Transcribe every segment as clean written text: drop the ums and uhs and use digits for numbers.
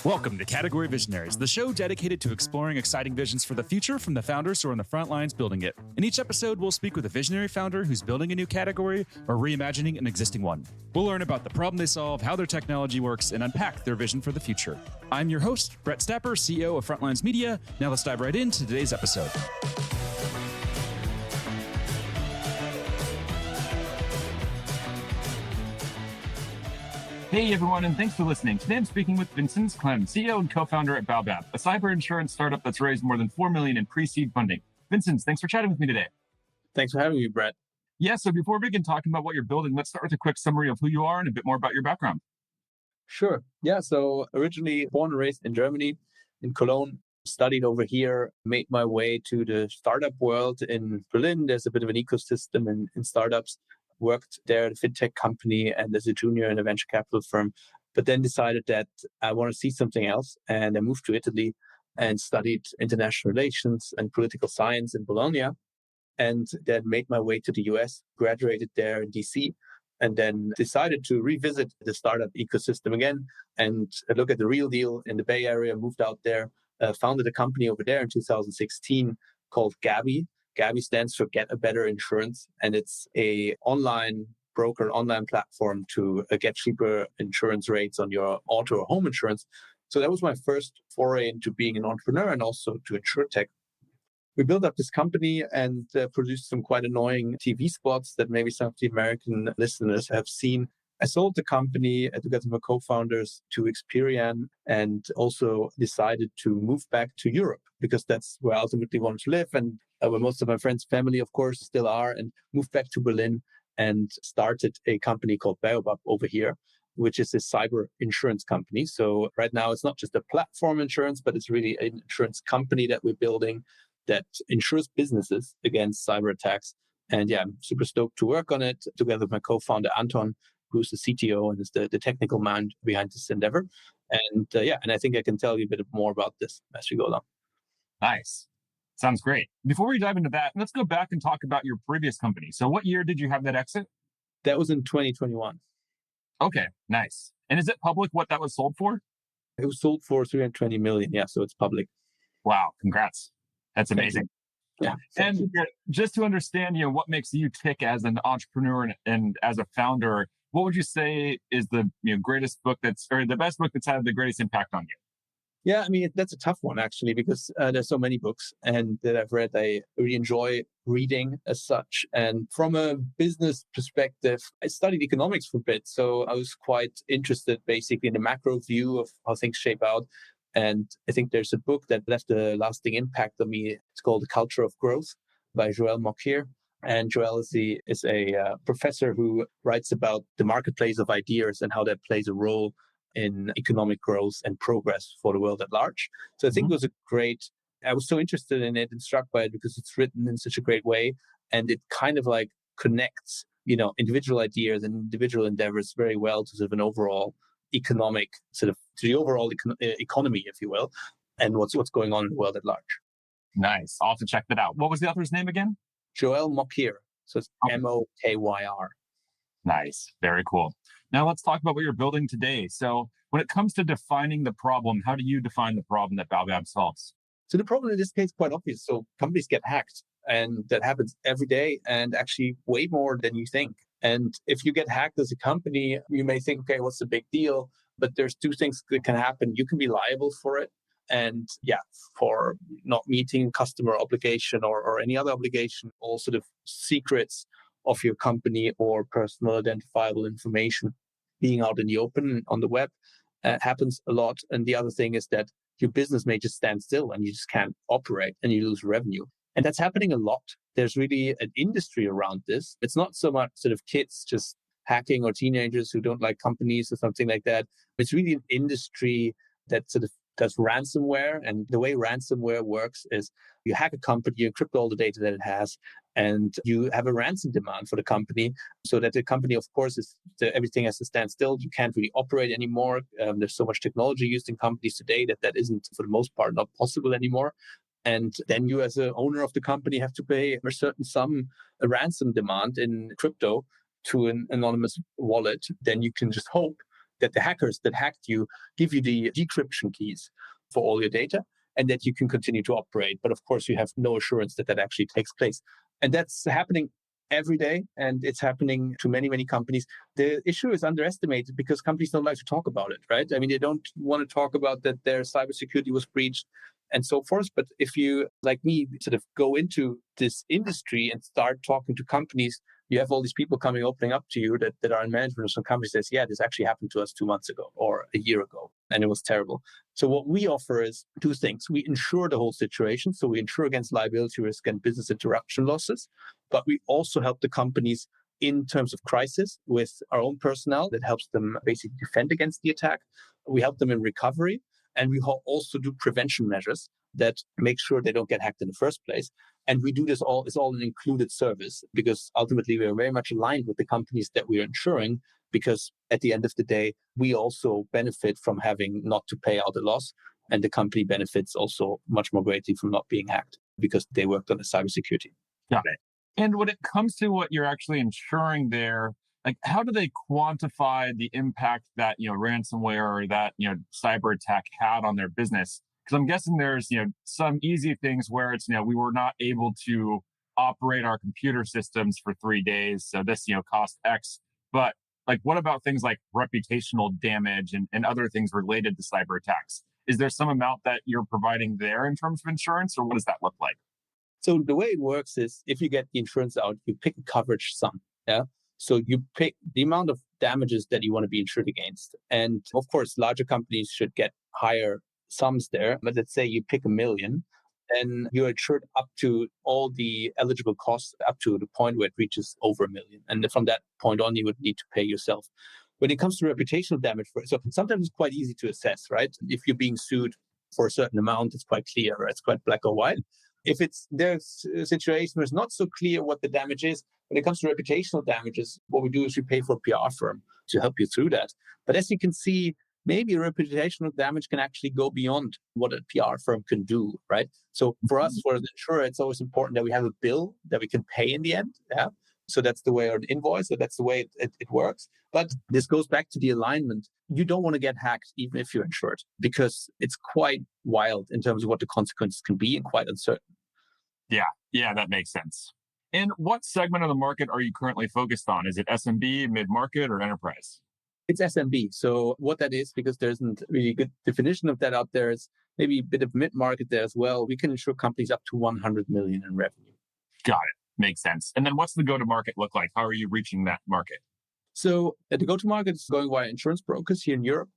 Welcome to Category Visionaries, the show dedicated to exploring exciting visions for the future from the founders who are on the front lines building it. In each episode, we'll speak with a visionary founder who's building a new category or reimagining an existing one. We'll learn about the problem they solve, how their technology works, and unpack their vision for the future. I'm your host, Brett Stapper, CEO of Frontlines Media. Now let's dive right into today's episode. Hey everyone, and thanks for listening. Today I'm speaking with Vincenz Klemm, CEO and co-founder at Baobab, a cyber insurance startup that's raised more than $4 million in pre-seed funding. Vincenz, thanks for chatting with me today. Thanks for having me, Brett. Yeah, so before we begin talking about what you're building, let's start with a quick summary of who you are and a bit more about your background. Sure. Yeah, so originally born and raised in Germany, in Cologne, studied over here, made my way to the startup world in Berlin. There's a bit of an ecosystem in startups. Worked there at a fintech company and as a junior in a venture capital firm, but then decided that I want to see something else. And I moved to Italy and studied international relations and political science in Bologna, and then made my way to the US, graduated there in DC, and then decided to revisit the startup ecosystem again and look at the real deal in the Bay Area, moved out there, founded a company over there in 2016 called Gabi. Gabi stands for Get a Better Insurance, and it's a online broker, online platform to get cheaper insurance rates on your auto or home insurance. So that was my first foray into being an entrepreneur and also to insurtech. We built up this company and produced some quite annoying TV spots that maybe some of the American listeners have seen. I sold the company together with my co-founders to Experian and also decided to move back to Europe because that's where I ultimately wanted to live and where most of my friends' family, of course, still are, and moved back to Berlin and started a company called Baobab over here, which is a cyber insurance company. So right now it's not just a platform insurance, but it's really an insurance company that we're building that insures businesses against cyber attacks. And yeah, I'm super stoked to work on it together with my co-founder, Anton, who's the CTO and is the technical mind behind this endeavor. And and I think I can tell you a bit more about this as we go along. Nice. Sounds great. Before we dive into that, let's go back and talk about your previous company. So what year did you have that exit? That was in 2021. Okay, nice. And is it public what that was sold for? It was sold for 320 million. Yeah, so it's public. Wow, congrats. That's amazing. Yeah. And just to understand, what makes you tick as an entrepreneur and as a founder, what would you say is the greatest book or the best book that's had the greatest impact on you? Yeah, I mean, that's a tough one, actually, because there's so many books and that I've read. I really enjoy reading as such. And from a business perspective, I studied economics for a bit. So I was quite interested basically in the macro view of how things shape out. And I think there's a book that left a lasting impact on me. It's called The Culture of Growth by Joel Mokyr. And Joel is a professor who writes about the marketplace of ideas and how that plays a role in economic growth and progress for the world at large. So I think it was I was so interested in it and struck by it because it's written in such a great way. And it kind of like connects, individual ideas and individual endeavors very well to sort of an overall economic to the overall economy, if you will, and what's going on in the world at large. Nice. I'll have to check that out. What was the author's name again? Joel Mokyr. So it's Mokyr. Nice. Very cool. Now let's talk about what you're building today. So when it comes to defining the problem, how do you define the problem that Baobab solves? So the problem in this case is quite obvious. So companies get hacked, and that happens every day and actually way more than you think. And if you get hacked as a company, you may think, okay, what's the big deal? But there's two things that can happen. You can be liable for it. And for not meeting customer obligation or any other obligation, all sort of secrets of your company or personal identifiable information being out in the open on the web happens a lot. And the other thing is that your business may just stand still and you just can't operate and you lose revenue. And that's happening a lot. There's really an industry around this. It's not so much sort of kids just hacking or teenagers who don't like companies or something like that. It's really an industry that sort of does ransomware. And the way ransomware works is you hack a company, you encrypt all the data that it has, and you have a ransom demand for the company so that the company, of course, everything has to stand still. You can't really operate anymore. There's so much technology used in companies today that isn't, for the most part, not possible anymore. And then you, as an owner of the company, have to pay a certain sum, a ransom demand in crypto to an anonymous wallet. Then you can just hope that the hackers that hacked you give you the decryption keys for all your data and that you can continue to operate. But of course, you have no assurance that that actually takes place. And that's happening every day, and it's happening to many, many companies. The issue is underestimated because companies don't like to talk about it, right? I mean, they don't want to talk about that their cybersecurity was breached and so forth. But if you, like me, sort of go into this industry and start talking to companies, you have all these people opening up to you that are in management of some companies that says, yeah, this actually happened to us 2 months ago or a year ago, and it was terrible. So what we offer is two things. We insure the whole situation. So we insure against liability risk and business interruption losses, but we also help the companies in terms of crisis with our own personnel that helps them basically defend against the attack. We help them in recovery, and we also do prevention measures that make sure they don't get hacked in the first place. And we do this all, it's all an included service because ultimately we are very much aligned with the companies that we are insuring, because at the end of the day, we also benefit from having not to pay out a loss. And the company benefits also much more greatly from not being hacked because they worked on the cybersecurity. Got it. And when it comes to what you're actually insuring there, like how do they quantify the impact that, ransomware or that, cyber attack had on their business? Because I'm guessing there's, some easy things where it's, we were not able to operate our computer systems for 3 days. So this, cost X. But like, what about things like reputational damage and other things related to cyber attacks? Is there some amount that you're providing there in terms of insurance, or what does that look like? So the way it works is if you get the insurance out, you pick a coverage sum. Yeah. So you pick the amount of damages that you want to be insured against. And of course, larger companies should get higher sums there. But let's say you pick 1 million, then you're insured up to all the eligible costs up to the point where it reaches over 1 million. And from that point on, you would need to pay yourself. When it comes to reputational damage, so sometimes it's quite easy to assess, right? If you're being sued for a certain amount, it's quite clear, right? It's quite black or white. If there's a situation where it's not so clear what the damage is, when it comes to reputational damages, what we do is we pay for a PR firm to help you through that. But as you can see, maybe reputational damage can actually go beyond what a PR firm can do, right? So for us, for the insurer, it's always important that we have a bill that we can pay in the end. Yeah. So that's the way, or an invoice, so that's the way it works. But this goes back to the alignment. You don't want to get hacked, even if you're insured, because it's quite wild in terms of what the consequences can be and quite uncertain. Yeah, that makes sense. And what segment of the market are you currently focused on? Is it SMB, mid-market, or enterprise? It's SMB. So what that is, because there isn't really a good definition of that out there, is maybe a bit of mid-market there as well. We can insure companies up to 100 million in revenue. Got it. Makes sense. And then what's the go-to-market look like? How are you reaching that market? So the go-to-market is going via insurance brokers here in Europe.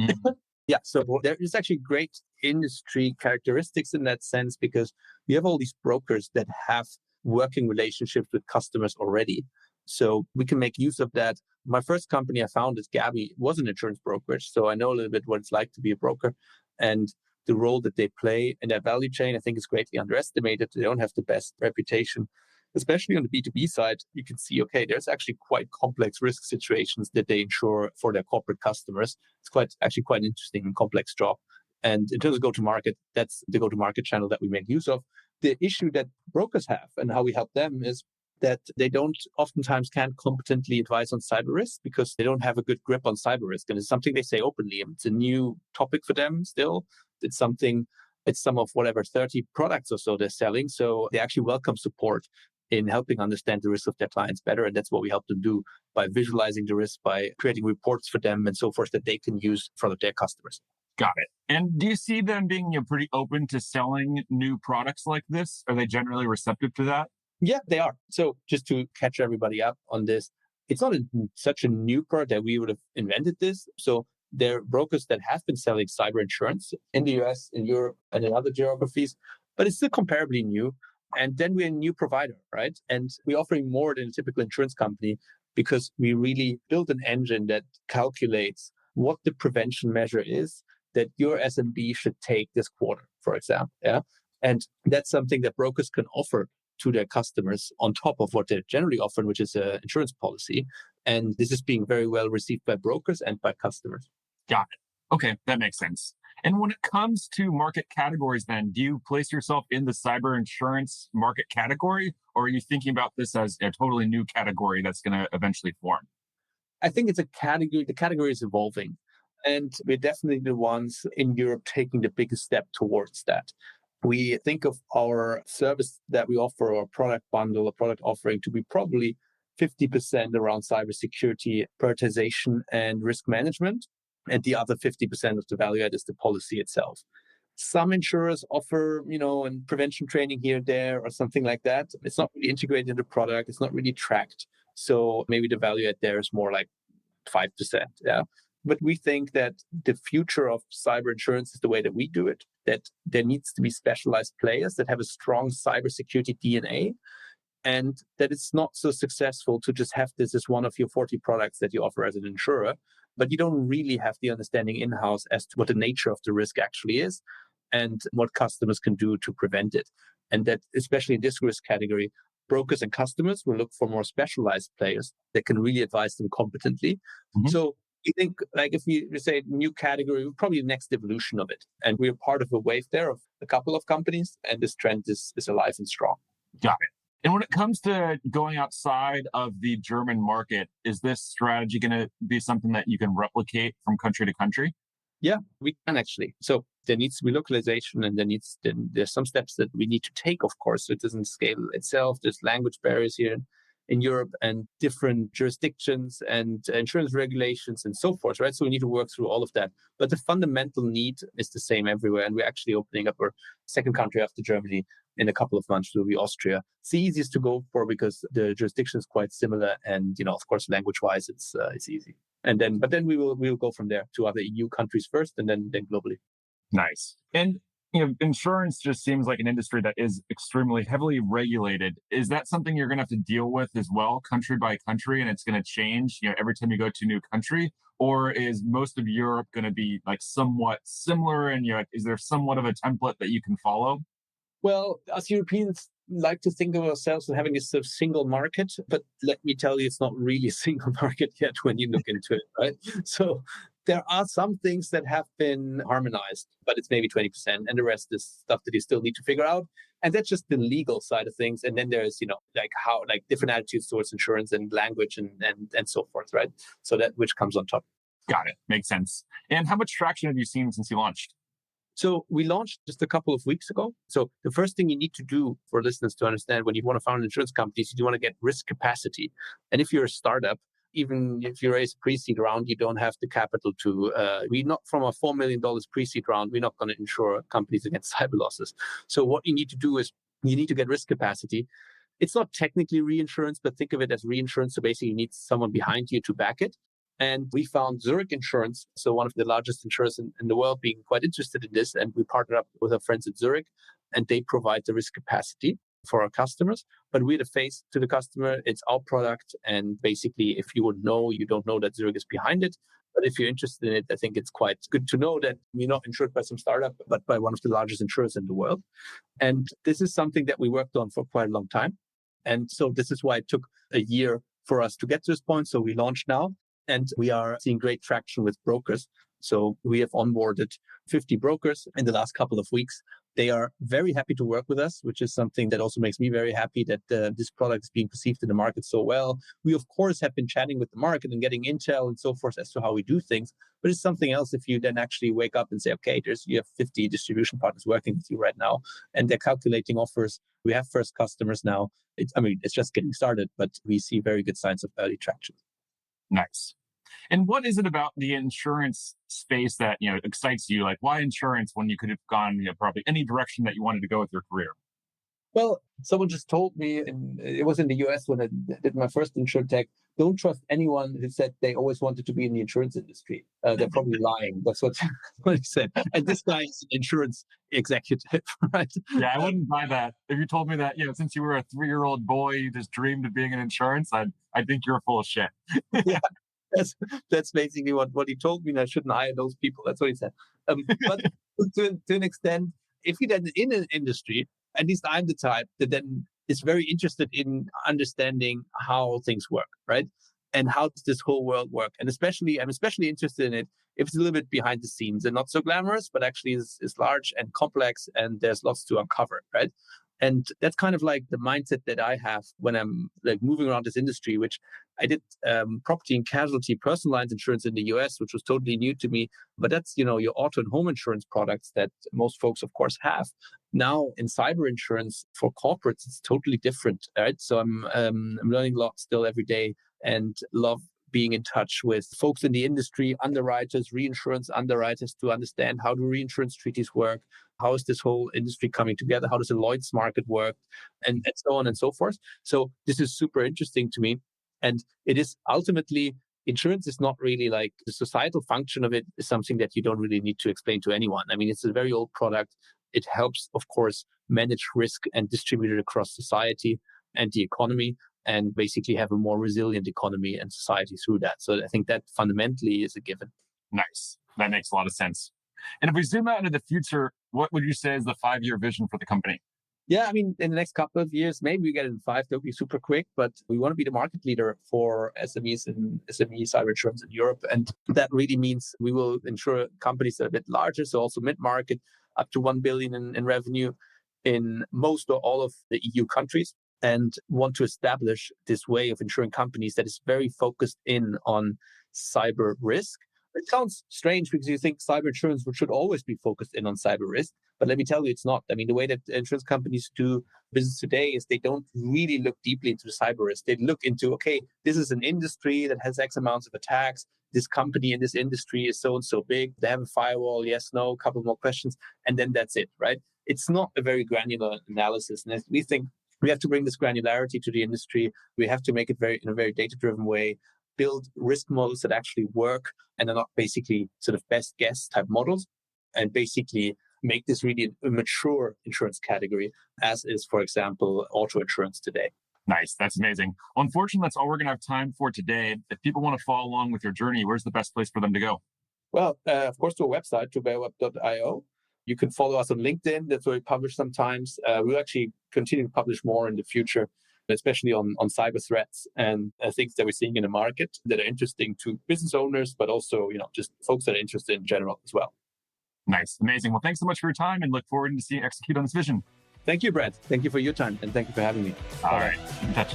Mm-hmm. Yeah, so there is actually great industry characteristics in that sense because we have all these brokers that have working relationships with customers already. So we can make use of that. My first company I founded, Gabby, was an insurance brokerage. So I know a little bit what it's like to be a broker. And the role that they play in that value chain, I think, is greatly underestimated. They don't have the best reputation. Especially on the B2B side, you can see, okay, there's actually quite complex risk situations that they insure for their corporate customers. It's quite an interesting and complex job. And in terms of go-to-market, that's the go-to-market channel that we make use of. The issue that brokers have and how we help them is that they oftentimes can't competently advise on cyber risk because they don't have a good grip on cyber risk. And it's something they say openly. It's a new topic for them still. It's some of whatever 30 products or so they're selling. So they actually welcome support in helping understand the risk of their clients better. And that's what we help them do by visualizing the risk, by creating reports for them and so forth that they can use in front of their customers. Got it. And do you see them being pretty open to selling new products like this? Are they generally receptive to that? Yeah, they are. So just to catch everybody up on this, it's not such a new product that we would have invented this. So there are brokers that have been selling cyber insurance in the US, in Europe, and in other geographies, but it's still comparably new. And then we're a new provider, right? And we're offering more than a typical insurance company because we really built an engine that calculates what the prevention measure is that your SMB should take this quarter, for example. Yeah. And that's something that brokers can offer to their customers on top of what they're generally offering, which is an insurance policy. And this is being very well received by brokers and by customers. Got it. Okay, that makes sense. And when it comes to market categories, then, do you place yourself in the cyber insurance market category, or are you thinking about this as a totally new category that's going to eventually form? I think it's a category. The category is evolving. And we're definitely the ones in Europe taking the biggest step towards that. We think of our service that we offer, or product bundle, or product offering, to be probably 50% around cybersecurity, prioritization, and risk management. And the other 50% of the value add is the policy itself. Some insurers offer, and prevention training here and there or something like that. It's not really integrated in the product. It's not really tracked. So maybe the value add there is more like 5%. Yeah. But we think that the future of cyber insurance is the way that we do it, that there needs to be specialized players that have a strong cybersecurity DNA, and that it's not so successful to just have this as one of your 40 products that you offer as an insurer, but you don't really have the understanding in-house as to what the nature of the risk actually is and what customers can do to prevent it. And that, especially in this risk category, brokers and customers will look for more specialized players that can really advise them competently. Mm-hmm. So I think, like, if you say new category, probably the next evolution of it. And we're part of a wave there of a couple of companies, and this trend is alive and strong. Got it. And when it comes to going outside of the German market, is this strategy going to be something that you can replicate from country to country? Yeah, we can actually. So there needs to be localization, and there's some steps that we need to take, of course, so it doesn't scale itself. There's language barriers here in Europe and different jurisdictions and insurance regulations and so forth, right? So we need to work through all of that. But the fundamental need is the same everywhere. And we're actually opening up our second country after Germany in a couple of months, will be Austria. It's the easiest to go for because the jurisdiction is quite similar. And, of course, language-wise, it's easy. But then we will go from there to other EU countries first and then globally. Nice. And insurance just seems like an industry that is extremely heavily regulated. Is that something you're going to have to deal with as well, country by country, and it's going to change, every time you go to a new country? Or is most of Europe going to be like somewhat similar, and is there somewhat of a template that you can follow? Well, us Europeans like to think of ourselves as having this sort of single market, but let me tell you, it's not really a single market yet when you look into it, right? So there are some things that have been harmonized, but it's maybe 20%, and the rest is stuff that you still need to figure out. And that's just the legal side of things. And then there's, different attitudes towards insurance and language and so forth, right? So that which comes on top. Got it. Makes sense. And how much traction have you seen since you launched? So we launched just a couple of weeks ago. So the first thing you need to do for listeners to understand when you want to found an insurance company is you want to get risk capacity. And if you're a startup, even if you raise a pre-seed round, you don't have the capital to, from a $4 million pre-seed round, we're not going to insure companies against cyber losses. So what you need to do is you need to get risk capacity. It's not technically reinsurance, but think of it as reinsurance. So basically you need someone behind you to back it. And we found Zurich Insurance, so one of the largest insurers in the world, being quite interested in this. And we partnered up with our friends at Zurich, and they provide the risk capacity for our customers. But we're the face to the customer. It's our product. And basically, if you would know, you don't know that Zurich is behind it. But if you're interested in it, I think it's quite good to know that you're not insured by some startup, but by one of the largest insurers in the world. And this is something that we worked on for quite a long time. And so this is why it took a year for us to get to this point. So we launched now. And we are seeing great traction with brokers. So we have onboarded 50 brokers in the last couple of weeks. They are very happy to work with us, which is something that also makes me very happy that this product is being perceived in the market so well. We, of course, have been chatting with the market and getting intel and so forth as to how we do things. But it's something else if you then actually wake up and say, okay, you have 50 distribution partners working with you right now, and they're calculating offers. We have first customers now. It's just getting started, but we see very good signs of early traction. Nice. And what is it about the insurance space that, excites you? Like, why insurance when you could have gone, probably any direction that you wanted to go with your career? Well, someone just told me, and it was in the US when I did my first insurtech, don't trust anyone who said they always wanted to be in the insurance industry. They're probably lying. That's what he said. And this guy is an insurance executive, right? Yeah, I wouldn't buy that. If you told me that, since you were a 3-year-old boy, you just dreamed of being in insurance, I think you're full of shit. Yeah. That's basically what he told me, and I shouldn't hire those people. That's what he said. But to an extent, if you're then in an industry, at least I'm the type that then is very interested in understanding how things work, right? And how does this whole world work? And I'm especially interested in it if it's a little bit behind the scenes and not so glamorous, but actually is large and complex, and there's lots to uncover, right? And that's kind of like the mindset that I have when I'm like moving around this industry, which I did property and casualty personal lines insurance in the US, which was totally new to me. But that's, your auto and home insurance products that most folks, of course, have. Now in cyber insurance for corporates, it's totally different, right? So I'm learning a lot still every day and love being in touch with folks in the industry, underwriters, reinsurance underwriters, to understand how do reinsurance treaties work, how is this whole industry coming together, how does the Lloyd's market work, and so on and so forth. So this is super interesting to me. And it is ultimately, insurance is not really like the societal function of it is something that you don't really need to explain to anyone. I mean, it's a very old product. It helps, of course, manage risk and distribute it across society and the economy, and basically have a more resilient economy and society through that. So I think that fundamentally is a given. Nice. That makes a lot of sense. And if we zoom out into the future, what would you say is the 5-year vision for the company? Yeah, I mean, in the next couple of years, maybe we get it in 5, that'll be super quick, but we want to be the market leader for SMEs and SME cyber insurance in Europe. And that really means we will insure companies that are a bit larger, so also mid-market, up to 1 billion in revenue in most or all of the EU countries, and want to establish this way of insuring companies that is very focused in on cyber risk. It sounds strange because you think cyber insurance should always be focused in on cyber risk. But let me tell you, it's not. I mean, the way that insurance companies do business today is they don't really look deeply into the cyber risk. They look into, okay, this is an industry that has X amounts of attacks. This company in this industry is so and so big. They have a firewall, yes, no, a couple more questions, and then that's it, right? It's not a very granular analysis. And we think we have to bring this granularity to the industry. We have to make it in a very data-driven way, build risk models that actually work and are not basically sort of best guess type models, and basically make this really a mature insurance category, as is, for example, auto insurance today. Nice. That's amazing. Unfortunately, that's all we're going to have time for today. If people want to follow along with your journey, where's the best place for them to go? Well, of course, to our website, to baobab.io. You can follow us on LinkedIn. That's where we publish sometimes. We'll actually continue to publish more in the future, especially on cyber threats and things that we're seeing in the market that are interesting to business owners, but also, just folks that are interested in general as well. Nice. Amazing. Well, thanks so much for your time, and look forward to seeing you execute on this vision. Thank you, Brad. Thank you for your time, and thank you for having me. All right. Keep in touch.